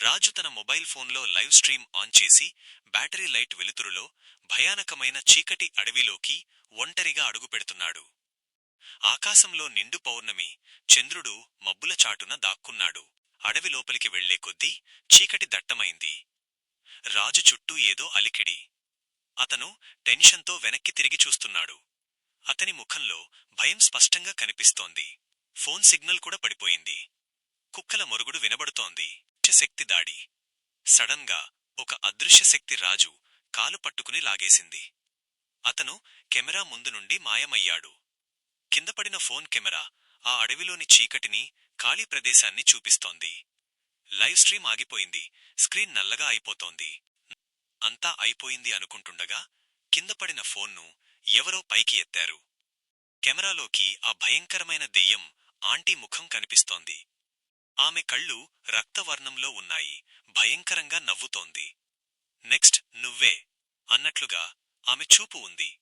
రాజు తన మొబైల్ ఫోన్లో live stream on చేసి బ్యాటరీ లైట్ వెలుతురులో భయానకమైన చీకటి అడవిలోకి ఒంటరిగా అడుగుపెడుతున్నాడు. ఆకాశంలో నిండు పౌర్ణమి, చంద్రుడు మబ్బుల చాటున దాక్కున్నాడు. అడవి లోపలికి వెళ్లే కొద్దీ చీకటి దట్టమైంది. రాజు చుట్టూ ఏదో అలికిడి. అతను టెన్షన్తో వెనక్కి తిరిగి చూస్తున్నాడు. అతని ముఖంలో భయం స్పష్టంగా కనిపిస్తోంది. ఫోన్ సిగ్నల్ కూడా పడిపోయింది. కుక్కల మొరుగుడు వినబడుతోంది. శక్తి దాడి. సడన్ గా ఒక అదృశ్యశక్తి రాజు కాలు పట్టుకుని లాగేసింది. అతను కెమెరా ముందు నుండి మాయమయ్యాడు. కిందపడిన ఫోన్ కెమెరా ఆ అడవిలోని చీకటిని, ఖాళీ ప్రదేశాన్ని చూపిస్తోంది. లైవ్ స్ట్రీమ్ ఆగిపోయింది. స్క్రీన్ నల్లగా అయిపోతోంది. అంతా అయిపోయింది అనుకుంటుండగా కిందపడిన ఫోన్ను ఎవరో పైకి ఎత్తారు. కెమెరాలోకి ఆ భయంకరమైన దెయ్యం ఆంటీ ముఖం కనిపిస్తోంది. ఆమె కళ్ళు రక్తవర్ణంలో ఉన్నాయి. భయంకరంగా నవ్వుతోంది. నెక్స్ట్ నువ్వే అన్నట్లుగా ఆమె చూపు ఉంది.